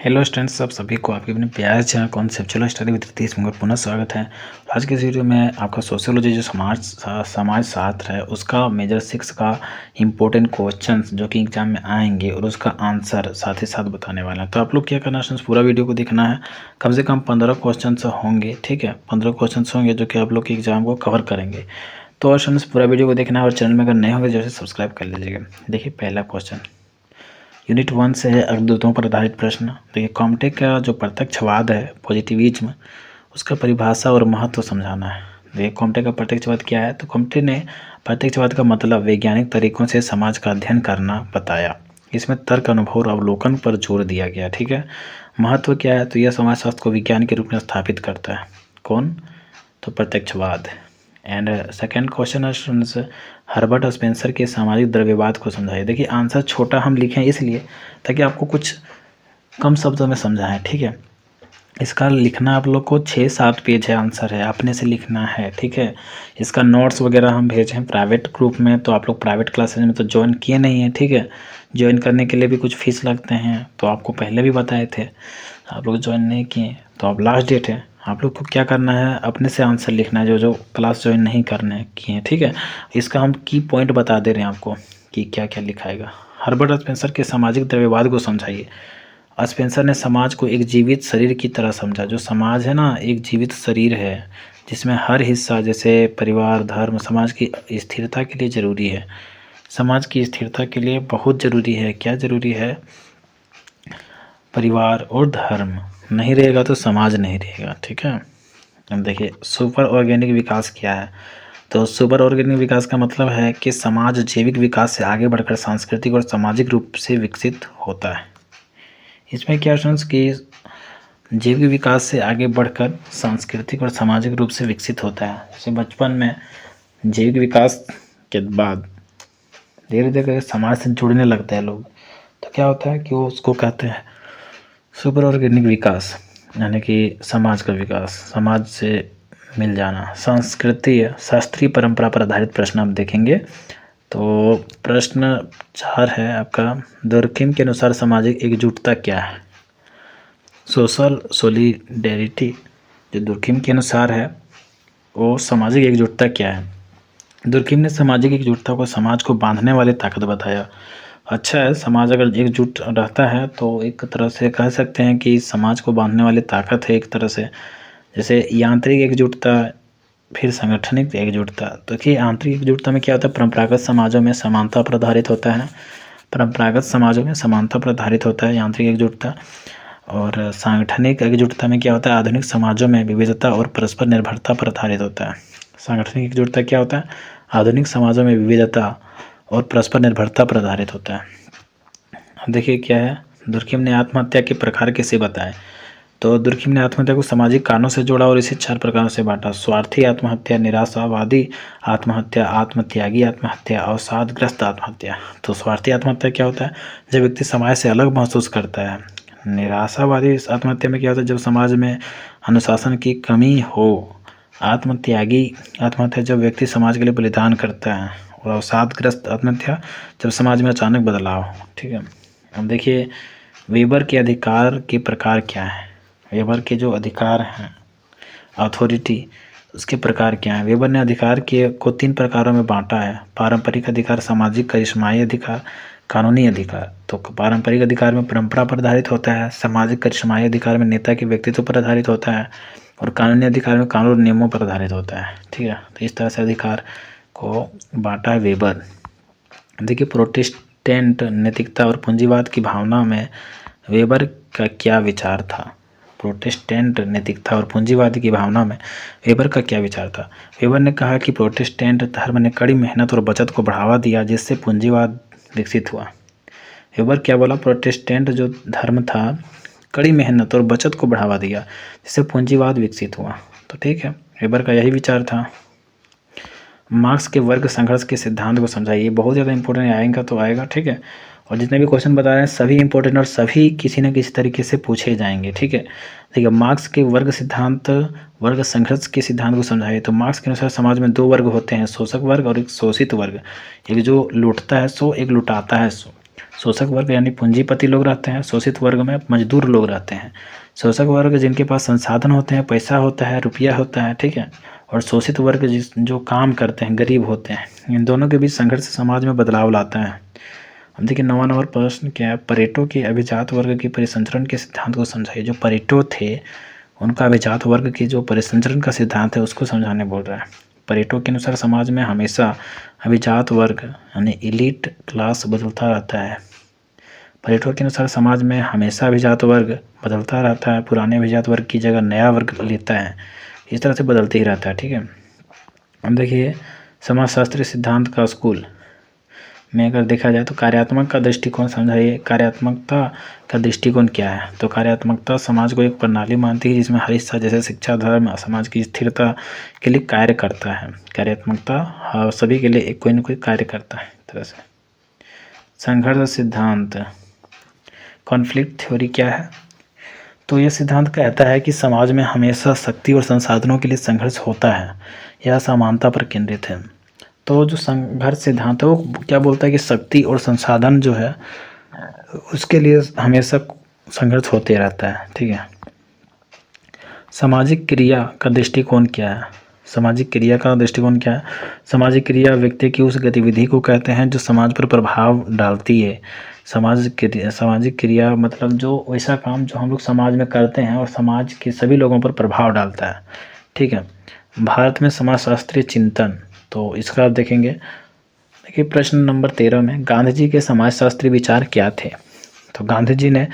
Hello students, सब सभी को आपके अपने प्यार channel conceptual study with Ritesh में पुनः स्वागत है। आज के इस वीडियो में आपका सोशियोलॉजी जो समाज शास्त्र है उसका मेजर 6 का इम्पोर्टेंट क्वेश्चंस जो कि एग्जाम में आएंगे और उसका आंसर साथ ही साथ बताने वाले हैं। तो आप लोग क्या करना है, पूरा वीडियो को देखना है। कम से कम 15 क्वेश्चन होंगे, ठीक है, 15 क्वेश्चन होंगे जो कि आप लोग के एग्जाम को कवर करेंगे। तो स्टूडेंट्स पूरा वीडियो को देखना है और चैनल में अगर नए होंगे जैसे सब्सक्राइब कर लीजिएगा। देखिए पहला क्वेश्चन यूनिट 1 से है, अग्रदूतों पर आधारित प्रश्न। देखिए कॉम्टे का जो प्रत्यक्षवाद है पॉजिटिविज्म, उसका परिभाषा और महत्व समझाना है। देखिए कॉम्टे का प्रत्यक्षवाद क्या है, तो कॉम्टे ने प्रत्यक्षवाद का मतलब वैज्ञानिक तरीकों से समाज का अध्ययन करना बताया। इसमें तर्क, अनुभव और अवलोकन पर जोर दिया गया। ठीक है, महत्व क्या है, तो यह समाजशास्त्र को विज्ञान के रूप में स्थापित करता है। कौन, तो प्रत्यक्षवाद। एंड सेकेंड क्वेश्चन है स्टूडेंट्स, हर्बर्ट स्पेंसर के सामाजिक द्रव्यवाद को समझाइए। देखिए आंसर छोटा हम लिखें इसलिए ताकि आपको कुछ कम शब्दों में समझाएं। ठीक है, इसका लिखना आप लोग को 6-7 पेज है, आंसर है अपने से लिखना है। ठीक है, इसका नोट्स वगैरह हम भेजें प्राइवेट ग्रुप में, तो आप लोग प्राइवेट क्लासेज में तो ज्वाइन किए नहीं हैं। ठीक है, ज्वाइन करने के लिए भी कुछ फीस लगते हैं, तो आपको पहले भी बताए थे, आप लोग ज्वाइन नहीं किए तो अब लास्ट डेट है। आप लोग को क्या करना है, अपने से आंसर लिखना है जो जो क्लास ज्वाइन नहीं करने किए हैं। ठीक है, इसका हम की पॉइंट बता दे रहे हैं आपको कि क्या क्या लिखाएगा। हर्बर्ट स्पेंसर के सामाजिक द्रव्यवाद को समझाइए। स्पेंसर ने समाज को एक जीवित शरीर की तरह समझा। जो समाज है ना, एक जीवित शरीर है जिसमें हर हिस्सा जैसे परिवार, धर्म, समाज की स्थिरता के लिए ज़रूरी है। समाज की स्थिरता के लिए बहुत ज़रूरी है, क्या ज़रूरी है, परिवार और धर्म नहीं रहेगा तो समाज नहीं रहेगा। ठीक है, अब देखिए सुपर ऑर्गेनिक विकास क्या है, तो सुपर ऑर्गेनिक विकास का मतलब है कि समाज जैविक विकास से आगे बढ़कर सांस्कृतिक और सामाजिक रूप से विकसित होता है। इसमें क्या सेंस कि जैविक विकास से आगे बढ़कर सांस्कृतिक और सामाजिक रूप से विकसित होता है। जैसे बचपन में जैविक विकास के बाद धीरे धीरे समाज से जुड़ने लगते हैं लोग, तो क्या होता है कि वो उसको कहते हैं सुपर ऑर्गेनिक विकास, यानी कि समाज का विकास, समाज से मिल जाना। संस्कृति शास्त्रीय परंपरा पर आधारित प्रश्न आप देखेंगे। तो प्रश्न 4 है आपका, दुर्किम के अनुसार सामाजिक एकजुटता क्या है। सोशल सोलिडेरिटी जो दुर्किम के अनुसार है वो सामाजिक एकजुटता क्या है। दुर्किम ने सामाजिक एकजुटता को समाज को बांधने वाली ताकत बताया। अच्छा है, समाज अगर एकजुट रहता है तो एक तरह से कह सकते हैं कि समाज को बांधने वाली ताकत है एक तरह से। जैसे यांत्रिक एकजुटता, फिर संगठनिक एकजुटता। तो देखिए आंतरिक एकजुटता में क्या होता है, परंपरागत समाजों में समानता पर आधारित होता है, परंपरागत समाजों में समानता पर आधारित होता है यांत्रिक एकजुटता। और सांगठनिक एकजुटता में क्या होता है, आधुनिक समाजों में विविधता और परस्पर निर्भरता पर आधारित होता है। सांगठनिक एकजुटता क्या होता है, आधुनिक समाजों में विविधता और परस्पर निर्भरता पर आधारित होता है। अब देखिए क्या है, दुर्किम ने आत्महत्या के प्रकार कैसे बताए। तो दुर्किम ने आत्महत्या को सामाजिक कारणों से जोड़ा और इसे 4 प्रकारों से बांटा। स्वार्थी आत्महत्या, निराशावादी आत्महत्या, आत्मत्यागी आत्महत्या, अवसादग्रस्त आत्महत्या। तो स्वार्थी आत्महत्या क्या होता है, जब व्यक्ति समाज से अलग महसूस करता है। निराशावादी आत्महत्या में क्या होता है, जब समाज में अनुशासन की कमी हो। आत्मत्यागी आत्महत्या जब व्यक्ति समाज के लिए बलिदान करता है। और अवसादग्रस्त आत्महत्या जब समाज में अचानक बदलाव हो। ठीक है, अब देखिए वेबर के अधिकार के प्रकार क्या है। वेबर के जो अधिकार हैं, अथॉरिटी, उसके प्रकार क्या हैं। वेबर ने अधिकार के को 3 प्रकारों में बांटा है, पारंपरिक अधिकार, सामाजिक करिश्माई अधिकार, कानूनी अधिकार। तो पारंपरिक अधिकार में परंपरा पर आधारित होता है, सामाजिक करिश्माई अधिकार में नेता के व्यक्तित्व पर आधारित होता है, और कानूनी अधिकार में कानून और नियमों पर आधारित होता है। ठीक है, तो इस तरह से अधिकार को बांटा है वेबर। देखिए प्रोटेस्टेंट नैतिकता और पूंजीवाद की भावना में वेबर का क्या विचार था। प्रोटेस्टेंट नैतिकता और पूंजीवाद की भावना में वेबर का क्या विचार था। वेबर ने कहा कि प्रोटेस्टेंट धर्म ने कड़ी मेहनत और बचत को बढ़ावा दिया जिससे पूंजीवाद विकसित हुआ। वेबर क्या बोला, प्रोटेस्टेंट जो धर्म था कड़ी मेहनत और बचत को बढ़ावा दिया जिससे पूंजीवाद विकसित हुआ। तो ठीक है, वेबर का यही विचार था। मार्क्स के वर्ग संघर्ष के सिद्धांत को समझाइए। बहुत ज़्यादा इंपॉर्टेंट आएगा तो आएगा। ठीक है, और जितने भी क्वेश्चन बता रहे हैं सभी इंपॉर्टेंट और सभी किसी न किसी तरीके से पूछे जाएंगे। ठीक है, देखिए मार्क्स के वर्ग सिद्धांत, वर्ग संघर्ष के सिद्धांत को समझाइए। तो मार्क्स के अनुसार समाज में 2 वर्ग होते हैं, शोषक वर्ग और एक शोषित वर्ग। एक जो लूटता है सो, एक लुटाता है सो। शोषक वर्ग यानी पूंजीपति लोग रहते हैं, शोषित वर्ग में मजदूर लोग रहते हैं। शोषक वर्ग जिनके पास संसाधन होते हैं, पैसा होता है, रुपया होता है, ठीक है, और शोषित वर्ग जो काम करते हैं, गरीब होते हैं। इन दोनों के बीच संघर्ष समाज में बदलाव लाता है। अब देखिए 9वां नंबर प्रश्न क्या है, परेटो के अभिजात वर्ग की परिसंचरण के सिद्धांत को समझाइए। जो परेटो थे उनका अभिजात वर्ग की जो परिसंचरण का सिद्धांत है उसको समझाने बोल रहा है। परेटो के अनुसार समाज में हमेशा अभिजात वर्ग यानी इलीट क्लास बदलता रहता है। परेटो के अनुसार समाज में हमेशा अभिजात वर्ग बदलता रहता है, पुराने अभिजात वर्ग की जगह नया वर्ग लेता है, इस तरह से बदलते ही रहता है, ठीक है। अब देखिए समाजशास्त्री सिद्धांत का स्कूल में अगर देखा जाए तो कार्यात्मक का दृष्टिकोण समझाइए। कार्यात्मकता का दृष्टिकोण क्या है? तो कार्यात्मकता समाज को एक प्रणाली मानती है जिसमें हर हिस्सा जैसे शिक्षा, धर्म, समाज की स्थिरता के लिए कार्य करता है। कार्यात्मकता सभी के लिए कोई न कोई कार्य करता है इस तरह से। संघर्ष सिद्धांत, कॉन्फ्लिक्ट थ्योरी क्या है? तो यह सिद्धांत कहता है कि समाज में हमेशा शक्ति और संसाधनों के लिए संघर्ष होता है, यह समानता पर केंद्रित है। तो जो संघर्ष सिद्धांत है वो क्या बोलता है कि शक्ति और संसाधन जो है उसके लिए हमेशा संघर्ष होते रहता है, ठीक है। सामाजिक क्रिया का दृष्टिकोण क्या है? सामाजिक क्रिया का दृष्टिकोण क्या है? सामाजिक क्रिया व्यक्ति की उस गतिविधि को कहते हैं जो समाज पर प्रभाव डालती है। सामाजिक क्रिया मतलब जो वैसा काम जो हम लोग समाज में करते हैं और समाज के सभी लोगों पर प्रभाव डालता है, ठीक है। भारत में समाजशास्त्रीय चिंतन, तो इसका आप देखेंगे। देखिए प्रश्न नंबर 13 में गांधी जी के समाजशास्त्री विचार क्या थे? तो गांधी जी ने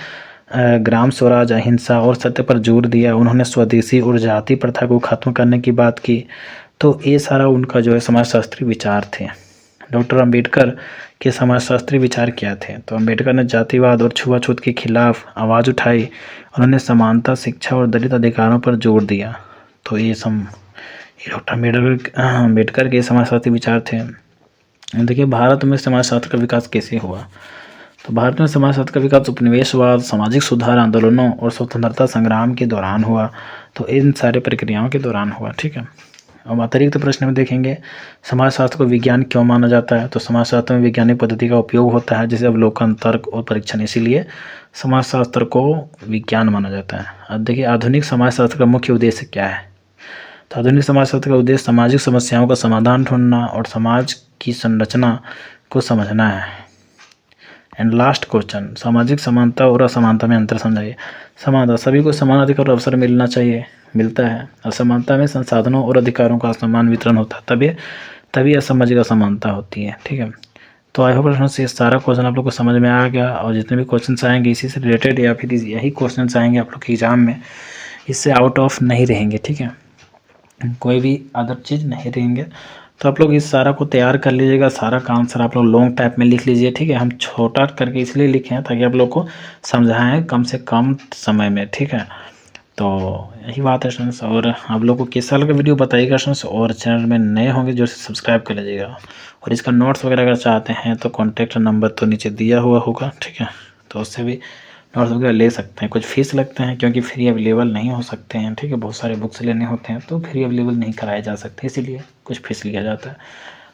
ग्राम स्वराज, अहिंसा और सत्य पर जोर दिया। उन्होंने स्वदेशी और जाति प्रथा को खत्म करने की बात की। तो ये सारा उनका जो है समाजशास्त्री विचार थे। डॉक्टर अंबेडकर के समाजशास्त्री विचार क्या थे? तो अंबेडकर ने जातिवाद और छुआछूत के खिलाफ आवाज़ उठाई। उन्होंने समानता, शिक्षा और दलित अधिकारों पर जोर दिया। तो ये डॉक्टर अंबेडकर के समाजशास्त्री विचार थे। देखिए भारत में समाजशास्त्र का विकास कैसे हुआ? तो भारत में समाजशास्त्र का विकास उपनिवेशवाद, सामाजिक सुधार आंदोलनों और स्वतंत्रता संग्राम के दौरान हुआ। तो इन सारे प्रक्रियाओं के दौरान हुआ, ठीक है। अब अतिरिक्त प्रश्न में देखेंगे समाजशास्त्र को विज्ञान क्यों माना जाता है? तो समाजशास्त्र में वैज्ञानिक पद्धति का उपयोग होता है जैसे अवलोकन, तर्क और परीक्षण, इसीलिए समाजशास्त्र को विज्ञान माना जाता है। अब देखिए आधुनिक समाजशास्त्र का मुख्य उद्देश्य क्या है? तो आधुनिक समाजशास्त्र का उद्देश्य सामाजिक समस्याओं का समाधान ढूंढना और समाज की संरचना को समझना है। एंड लास्ट क्वेश्चन, सामाजिक समानता और असमानता में अंतर समझाइए। समानता, सभी को समान अधिकार और अवसर मिलना चाहिए, मिलता है। असमानता में संसाधनों और अधिकारों का असमान वितरण होता है, तभी सामाजिक असमानता होती है, ठीक है। तो आई होप प्रश्न से सारा क्वेश्चन आप लोग को समझ में आ गया, और जितने भी क्वेश्चन आएंगे इसी से रिलेटेड या फिर यही क्वेश्चन आएंगे आप लोग के एग्जाम में, इससे आउट ऑफ नहीं रहेंगे, ठीक है। कोई भी अदर चीज़ नहीं रहेंगे। तो आप लोग इस सारा को तैयार कर लीजिएगा, सारा का आंसर आप लोग लॉन्ग टाइप में लिख लीजिए, ठीक है। हम छोटा करके इसलिए लिखे हैं ताकि आप लोग को समझाएं कम से कम समय में, ठीक है। तो यही बात है स्टूडेंट्स, और आप लोग को किस साल का वीडियो बताइएगा स्टूडेंट्स, और चैनल में नए होंगे जो सब्सक्राइब कर लीजिएगा। और इसका नोट्स वगैरह अगर चाहते हैं तो कॉन्टैक्ट नंबर तो नीचे दिया हुआ होगा, ठीक है। तो उससे भी नोट्स वगैरह ले सकते हैं। कुछ फीस लगते हैं क्योंकि फ्री अवेलेबल नहीं हो सकते हैं, ठीक है। बहुत सारे बुक्स लेने होते हैं तो फ्री अवेलेबल नहीं कराए जा सकते, इसीलिए कुछ फीस लिया जाता है।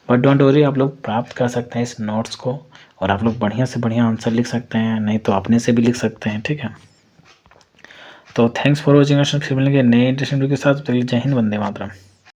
बट डोंट वरी, आप लोग प्राप्त कर सकते हैं इस नोट्स को, और आप लोग बढ़िया से बढ़िया आंसर लिख सकते हैं, नहीं तो अपने से भी लिख सकते हैं, ठीक है। तो थैंक्स फॉर वॉचिंग। फिर मिलेंगे नए इंटरेस्टिंग वीडियो के साथ। जय हिंद, वंदे मातरम।